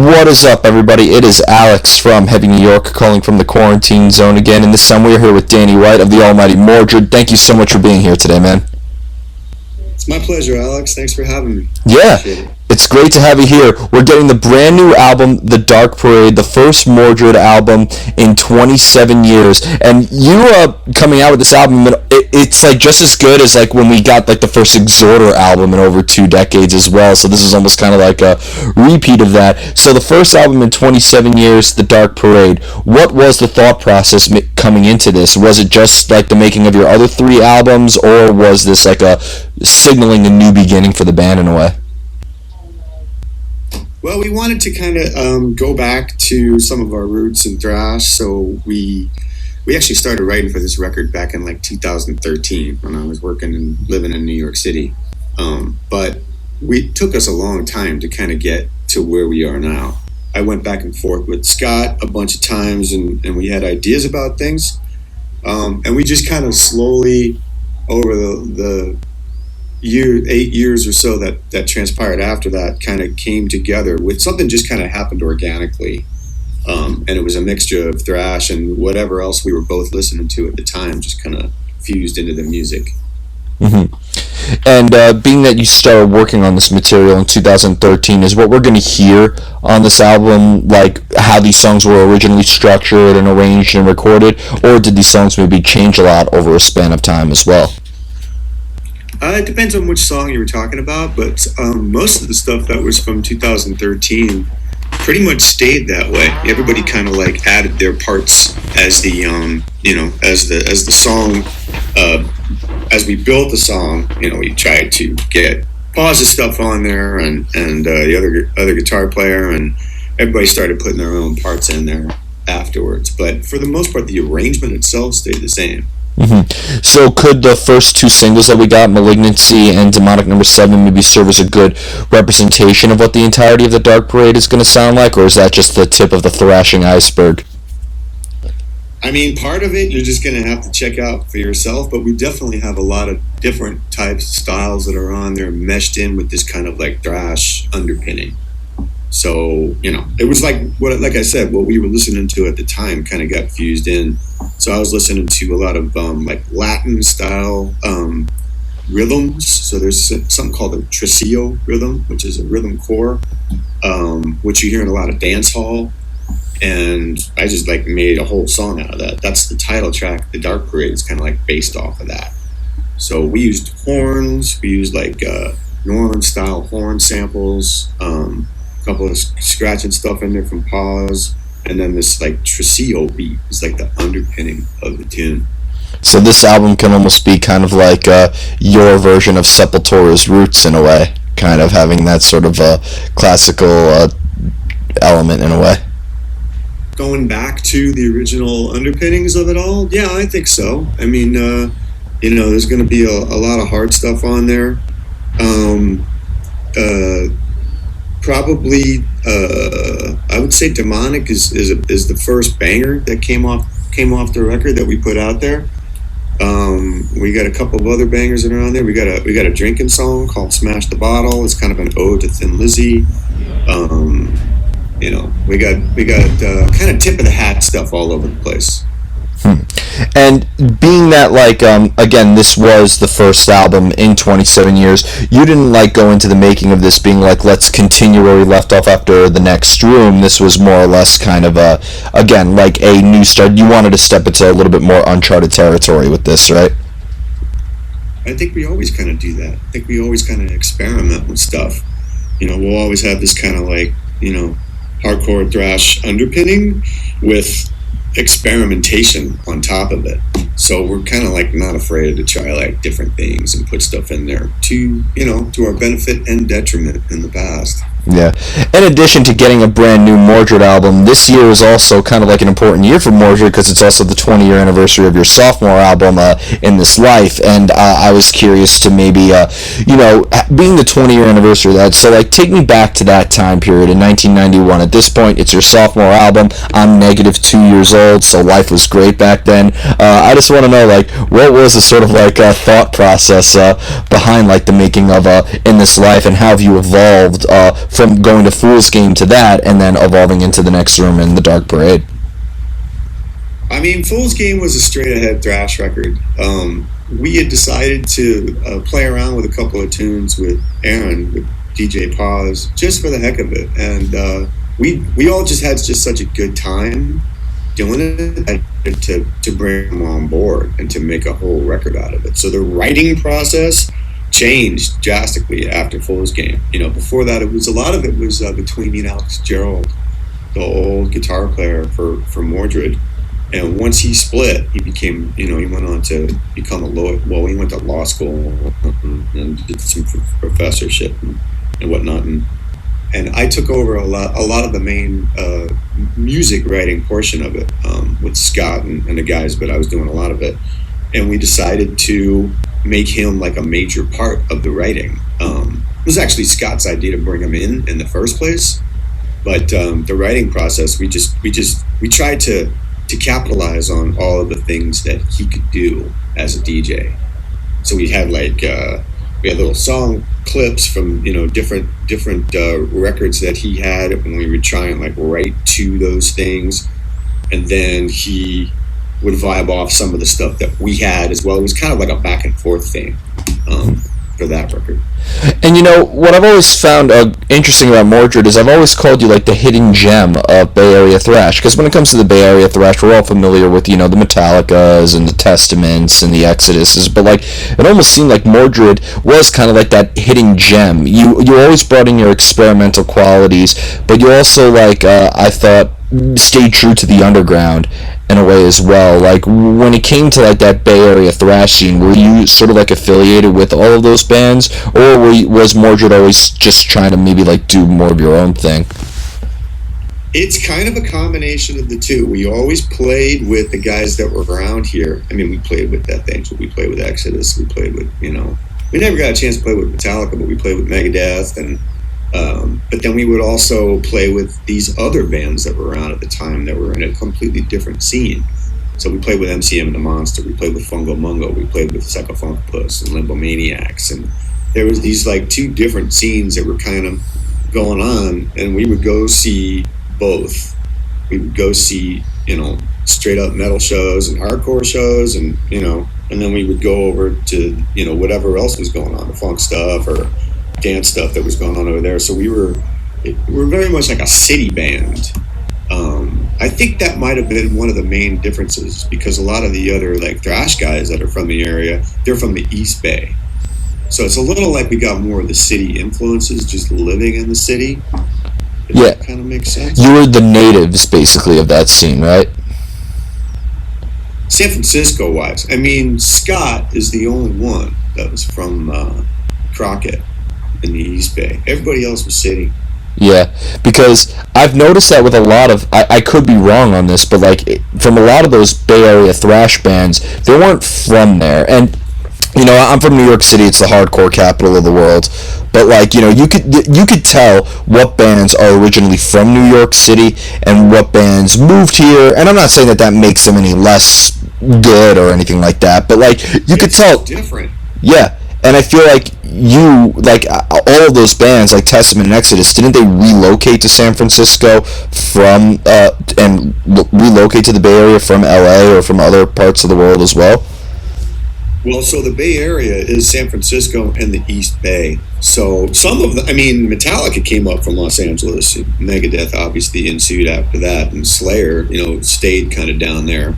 What is up, everybody? It is Alex from Heavy New York, calling from the quarantine zone again, and this time we're here with Danny White of the almighty Mordred. Thank you so much for being here today, man. It's my pleasure, Alex. Thanks for having me. Yeah, it's great to have you here. We're getting the brand new album, The Dark Parade, the first Mordred album in 27 years. And you coming out with this album, it's like just as good as like when we got like the first Exhorter album in over 2 decades as well. So this is almost kind of like a repeat of that. So the first album in 27 years, The Dark Parade. What was the thought process coming into this? Was it just like the making of your other 3 albums, or was this like a signaling a new beginning for the band in a way? Well, we wanted to kind of go back to some of our roots in thrash, so we actually started writing for this record back in like 2013 when I was working and living in New York City. But it took us a long time to kind of get to where we are now. I went back and forth with Scott a bunch of times, and we had ideas about things, and we just kind of slowly over the 8 years or so that transpired after that kind of came together with something just kind of happened organically. And it was a mixture of thrash and whatever else we were both listening to at the time, just kind of fused into the music. Mm-hmm. And being that you started working on this material in 2013, is what we're going to hear on this album like how these songs were originally structured and arranged and recorded, or did these songs maybe change a lot over a span of time as well? It depends on which song you were talking about, but most of the stuff that was from 2013 pretty much stayed that way. Everybody kind of like added their parts as the as the song as we built the song. We tried to get Paz's stuff on there and the other guitar player, and everybody started putting their own parts in there afterwards. But for the most part, the arrangement itself stayed the same. Mm-hmm. So could the first 2 singles that we got, Malignancy and Demonic Number 7, maybe serve as a good representation of what the entirety of the Dark Parade is going to sound like, or is that just the tip of the thrashing iceberg? I mean, part of it you're just going to have to check out for yourself, but we definitely have a lot of different types of styles that are on there meshed in with this kind of like thrash underpinning. So, it was like I said, what we were listening to at the time kind of got fused in. So I was listening to a lot of like Latin style rhythms. So there's something called a tresillo rhythm, which is a rhythm core, which you hear in a lot of dance hall. And I just like made a whole song out of that. That's the title track. The Dark Parade is kind of like based off of that. So we used horns. We used like New Orleans style horn samples. Couple of scratching stuff in there from Paz, and then this like tresillo beat is like the underpinning of the tune. So this album can almost be kind of like your version of Sepultura's Roots in a way, kind of having that sort of classical element in a way. Going back to the original underpinnings of it all, yeah, I think so. I mean, there's going to be a lot of hard stuff on there. Probably, I would say Demonic is the first banger that came off the record that we put out there. We got a couple of other bangers that are on there. We got a drinking song called Smash the Bottle. It's kind of an ode to Thin Lizzy. We got kind of tip of the hat stuff all over the place. And being that, like, again, this was the first album in 27 years, you didn't, like, go into the making of this being like, let's continue where we left off after The Next Room. This was more or less kind of, again, like a new start. You wanted to step into a little bit more uncharted territory with this, right? I think we always kind of do that. I think we always kind of experiment with stuff. We'll always have this kind of, like, hardcore thrash underpinning with experimentation on top of it. So we're kind of like not afraid to try like different things and put stuff in there to our benefit and detriment in the past. Yeah. In addition to getting a brand new Mordred album, this year is also kind of like an important year for Mordred because it's also the 20-year anniversary of your sophomore album, In This Life. And I was curious to maybe, being the 20-year anniversary of that, so like take me back to that time period in 1991. At this point, it's your sophomore album. I'm negative 2 years old, so life was great back then. I just want to know, like, what was the sort of like thought process behind like the making of In This Life, and how have you evolved from going to Fool's Game to that, and then evolving into the next room in the Dark Parade? I mean, Fool's Game was a straight-ahead thrash record. We had decided to play around with a couple of tunes with Aaron, with DJ Paz, just for the heck of it. And we all just had just such a good time doing it to bring him on board and to make a whole record out of it. So the writing process changed drastically after Fool's Game. You know, before that, a lot of it was between me and Alex Gerald, the old guitar player for Mordred. And once he split, he became, he went on to become he went to law school and did some professorship and whatnot. And I took over a lot of the main music writing portion of it with Scott and the guys, but I was doing a lot of it. And we decided to make him like a major part of the writing. It was actually Scott's idea to bring him in the first place. But the writing process, we tried to capitalize on all of the things that he could do as a DJ. So we had little song clips from different records that he had, and we would try and write to those things, and then he would vibe off some of the stuff that we had as well. It was kind of like a back and forth thing for that record. And what I've always found interesting about Mordred is I've always called you the hidden gem of Bay Area thrash, because when it comes to the Bay Area thrash, we're all familiar with the Metallicas and the Testaments and the Exoduses, but it almost seemed like Mordred was kind of like that hidden gem. You always brought in your experimental qualities, but you also I thought stayed true to the underground in a way as well. When it came to that Bay Area thrash scene, were you sort of affiliated with all of those bands, or was Mordred always just trying to maybe do more of your own thing? It's kind of a combination of the two. We always played with the guys that were around here. I mean, we played with Death Angel, we played with Exodus, we played with, we never got a chance to play with Metallica, but we played with Megadeth, and but then we would also play with these other bands that were around at the time that were in a completely different scene. So we played with MCM and the Monster, we played with Fungo Mungo, we played with Psychofunkpuss and Limbomaniacs, and there was these two different scenes that were kind of going on, and we would go see both. We would go see, straight up metal shows and hardcore shows, and and then we would go over to, whatever else was going on, the funk stuff or dance stuff that was going on over there. So we were very much like a city band. I think that might have been one of the main differences, because a lot of the other thrash guys that are from the area, they're from the East Bay. So it's a little like we got more of the city influences, just living in the city. Yeah, that kind of makes sense. You were the natives, basically, of that scene, right? San Francisco wise, I mean, Scott is the only one that was from Crockett in the East Bay. Everybody else was city. Yeah, because I've noticed that with a lot of, I could be wrong on this, but from a lot of those Bay Area thrash bands, they weren't from there. And I'm from New York City. It's the hardcore capital of the world. But you could tell what bands are originally from New York City and what bands moved here. And I'm not saying that makes them any less good or anything like that. But you could tell. It's different. Yeah, and I feel all of those bands like Testament and Exodus, didn't they relocate to San Francisco from and relocate to the Bay Area from LA or from other parts of the world as well? Well, so the Bay Area is San Francisco and the East Bay. So Metallica came up from Los Angeles. Megadeth obviously ensued after that, and Slayer, stayed kind of down there.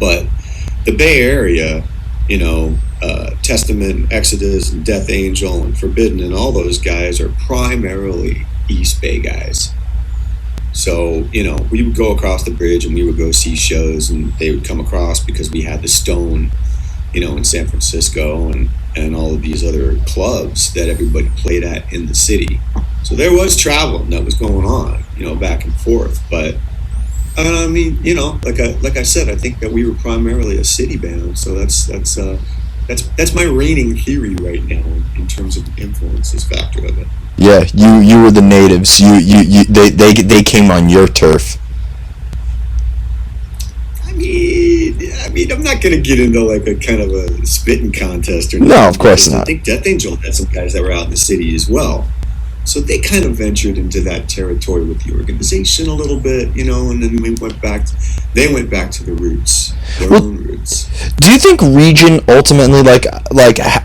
But the Bay Area, Testament, Exodus, and Death Angel, and Forbidden, and all those guys are primarily East Bay guys. So, we would go across the bridge and we would go see shows, and they would come across because we had the Stone, in San Francisco, and all of these other clubs that everybody played at in the city. So there was travel that was going on, back and forth. But like I said, I think that we were primarily a city band. So that's my reigning theory right now in terms of the influences factor of it. Yeah, you were the natives. They came on your turf. I mean, I'm not going to get into a kind of a spitting contest or no, of course not. I think Death Angel had some guys that were out in the city as well. So they kind of ventured into that territory with the organization a little bit, you know, and then they went back to the roots, their own roots. Do you think region ultimately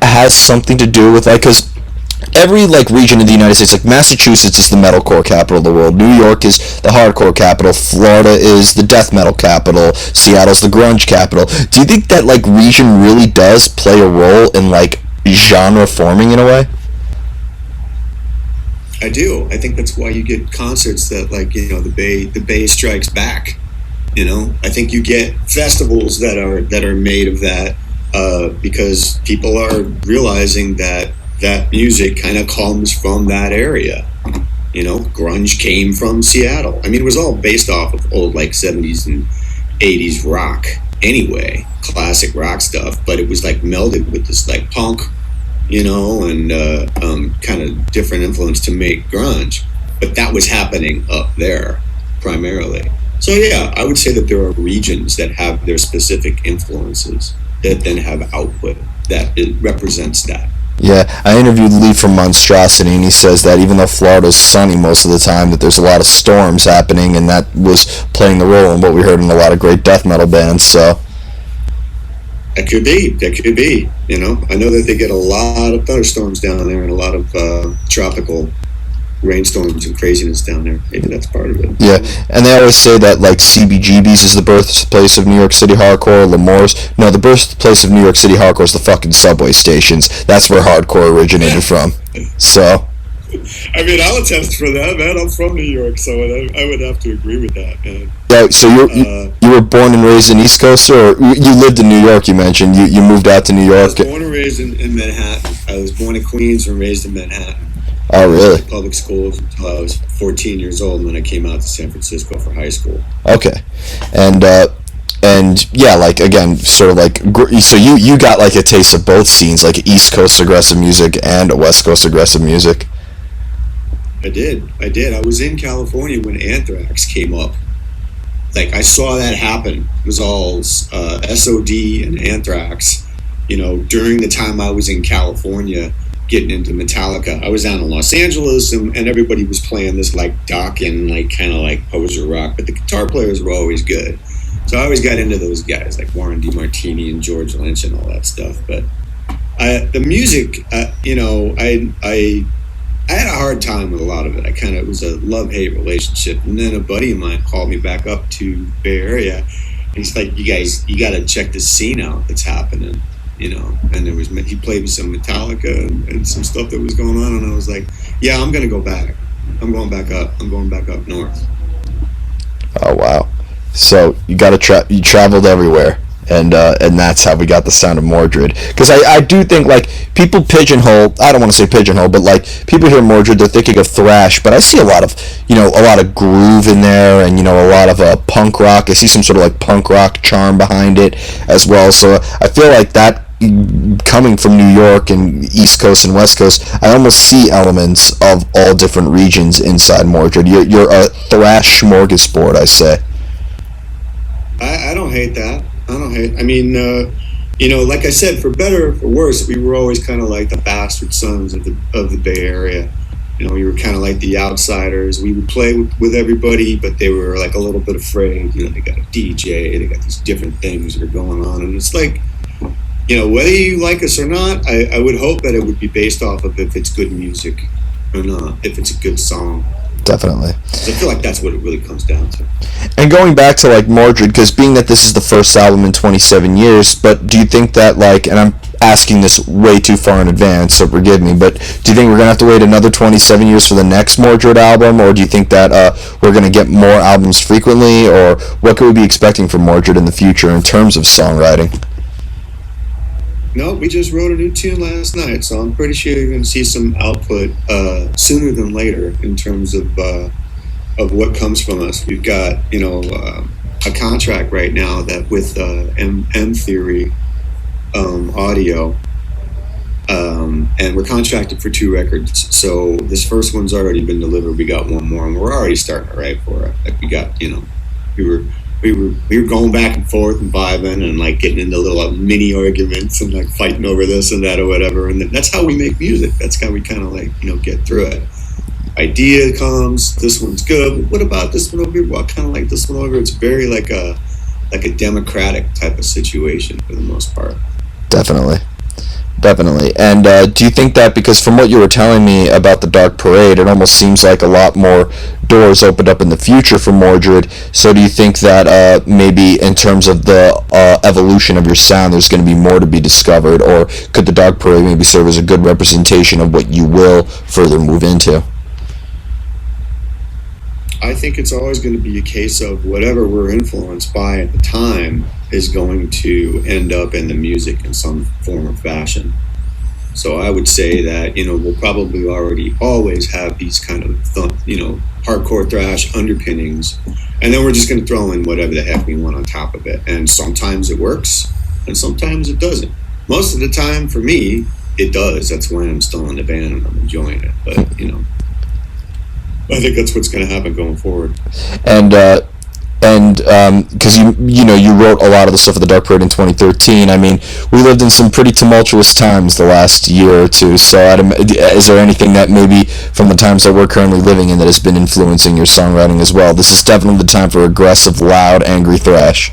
has something to do with because every region in the United States, like Massachusetts is the metalcore capital of the world, New York is the hardcore capital, Florida is the death metal capital, Seattle's the grunge capital. Do you think that region really does play a role in genre forming in a way? I do. I think that's why you get concerts that the Bay strikes back. You know, I think you get festivals that are made of that because people are realizing that music kind of comes from that area. You know, grunge came from Seattle. I mean, it was all based off of old 70s and 80s rock anyway, classic rock stuff, but it was melded with this punk, you know, and kind of different influence to make grunge. But that was happening up there primarily. So yeah, I would say that there are regions that have their specific influences that then have output that it represents that. Yeah, I interviewed Lee from Monstrosity, and he says that even though Florida's sunny most of the time, that there's a lot of storms happening, and that was playing the role in what we heard in a lot of great death metal bands, so... That could be, you know. I know that they get a lot of thunderstorms down there and a lot of tropical rainstorms and craziness down there. Maybe that's part of it. Yeah, and they always say that CBGB's is the birthplace of New York City hardcore. L'Amour's, no, the birthplace of New York City hardcore is the fucking subway stations. That's where hardcore originated from. So, I mean, I'll attest for that, man. I'm from New York, so I would have to agree with that, man. Yeah, so you were born and raised in East Coast, or you lived in New York? You mentioned you moved out to New York. I was born and raised in Manhattan. I was born in Queens and raised in Manhattan. Oh, really? Public schools until I was 14 years old, and then I came out to San Francisco for high school. Okay, and yeah, again, sort of so you got a taste of both scenes, East Coast aggressive music and West Coast aggressive music. I did. I was in California when Anthrax came up. I saw that happen. It was all SOD and Anthrax, you know, during the time I was in California getting into Metallica. I was down in Los Angeles and everybody was playing this Dokken, kind of poser rock, but the guitar players were always good. So I always got into those guys like Warren DeMartini and George Lynch and all that stuff. But the music, you know, I had a hard time with a lot of it. It was a love-hate relationship. And then a buddy of mine called me back up to Bay Area. And he's like, you got to check this scene out that's happening, you know. And he played me some Metallica and some stuff that was going on. And I was like, yeah, I'm going to go back. I'm going back up. I'm going back up north. Oh, wow. So you you traveled everywhere. And that's how we got the sound of Mordred. Because I do think, people pigeonhole, I don't want to say pigeonhole, but, people hear Mordred, they're thinking of thrash, but I see a lot of groove in there, and, a lot of punk rock. I see some sort of, punk rock charm behind it as well. So I feel like that, coming from New York and East Coast and West Coast, I almost see elements of all different regions inside Mordred. You're a thrash smorgasbord, I say. I don't hate that. I mean, you know, like I said, for better or for worse, we were always kind of like the bastard sons of the Bay Area. You know, we were kind of like the outsiders. We would play with everybody, but they were a little bit afraid. You know, they got a DJ, they got these different things that are going on, and it's you know, whether you like us or not, I would hope that it would be based off of if it's good music or not, if it's a good song. Definitely. So I feel like that's what it really comes down to. And going back to Mordred, because being that this is the first album in 27 years, but do you think that and I'm asking this way too far in advance, so forgive me, but do you think we're going to have to wait another 27 years for the next Mordred album, or do you think that we're going to get more albums frequently, or what could we be expecting from Mordred in the future in terms of songwriting? No, we just wrote a new tune last night, so I'm pretty sure you're going to see some output sooner than later in terms of what comes from us. We've got, you know, a contract right now that with M Theory Audio, and we're contracted for 2 records. So this first one's already been delivered. We got one more, and we're already starting to write for it. We got, you know, we were going back and forth and vibing and getting into little mini arguments and fighting over this and that or whatever, and that's how we make music. That's how we kind of you know, get through it. idea comes, this one's good, but what about this one over here? Well, I kind of like this one over here. It's very like a democratic type of situation for the most part. Definitely. And do you think that, because from what you were telling me about the Dark Parade, it almost seems like a lot more doors opened up in the future for Mordred, so do you think that maybe in terms of the evolution of your sound, there's going to be more to be discovered, or could the Dark Parade maybe serve as a good representation of what you will further move into? I think it's always going to be a case of whatever we're influenced by at the time is going to end up in the music in some form or fashion. So I would say that, we'll probably already always have these kind of, hardcore thrash underpinnings, and then we're just going to throw in whatever the heck we want on top of it. And sometimes it works, and sometimes it doesn't. Most of the time, for me, it does. That's when I'm still in the band and I'm enjoying it. But, I think that's what's going to happen going forward. And because you wrote a lot of the stuff for the Dark Parade in 2013. I mean, we lived in some pretty tumultuous times the last year or two. So, is there anything that maybe from the times that we're currently living in that has been influencing your songwriting as well? This is definitely the time for aggressive, loud, angry thrash.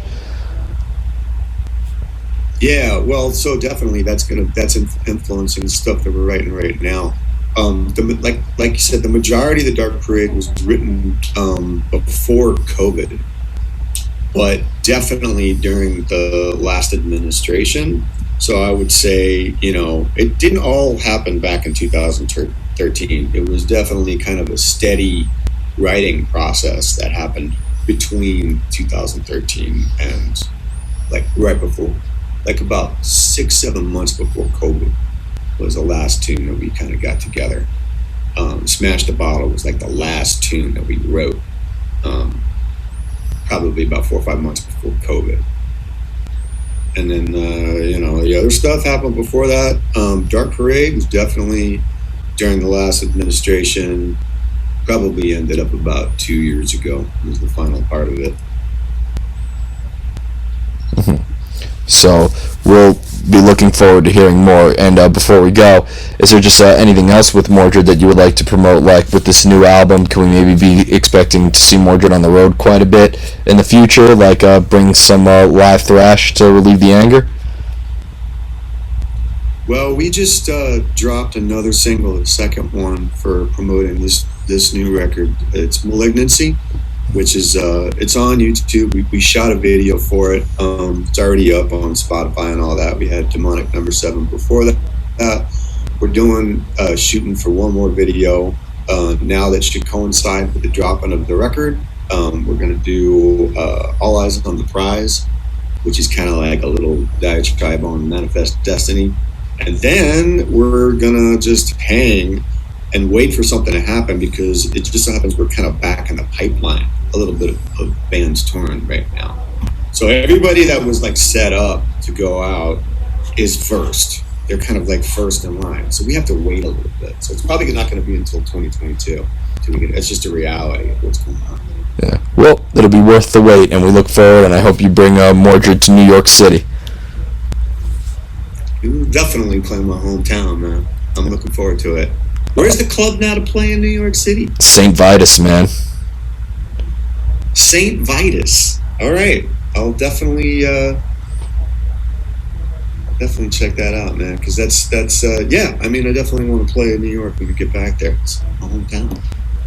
Yeah, well, so definitely that's influencing the stuff that we're writing right now. Like you said, the majority of the Dark Parade was written before COVID, but definitely during the last administration. So I would say, it didn't all happen back in 2013. It was definitely kind of a steady writing process that happened between 2013 and right before, about 6-7 months before COVID. Was the last tune that we kind of got together. Smash the Bottle was the last tune that we wrote, probably about 4 or 5 months before COVID. And then, the other stuff happened before that. Dark Parade was definitely during the last administration, probably ended up about 2 years ago, was the final part of it. So we'll be looking forward to hearing more. And before we go, is there just anything else with Mordred that you would like to promote, like with this new album? Can we maybe be expecting to see Mordred on the road quite a bit in the future, bring some live thrash to relieve the anger? Well, we just dropped another single, the second one, for promoting this new record. It's Malignancy, which is it's on YouTube. We shot a video for it. It's already up on Spotify and all that. We had Demonic Number 7 before that. We're doing shooting for one more video now that should coincide with the dropping of the record. We're going to do All Eyes on the Prize, which is kind of like a little diatribe on Manifest Destiny. And then we're going to just hang and wait for something to happen, because it just so happens we're kind of back in the pipeline, a little bit of bands touring right now. So everybody that was set up to go out is first. They're kind of first in line. So we have to wait a little bit. So it's probably not going to be until 2022. It's just a reality of what's going on. Yeah. Well, it'll be worth the wait, and we look forward, and I hope you bring Mordred to New York City. You will definitely play my hometown, man. I'm looking forward to it. Where's the club now to play in New York City? St. Vitus, man. St. Vitus. All right. I'll definitely check that out, man, because that's yeah. I mean, I definitely want to play in New York when we get back there. It's my hometown.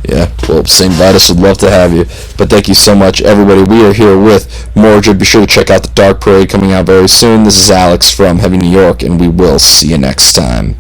Yeah, well, St. Vitus would love to have you. But thank you so much, everybody. We are here with Mordred. Be sure to check out the Dark Parade coming out very soon. This is Alex from Heavy New York, and we will see you next time.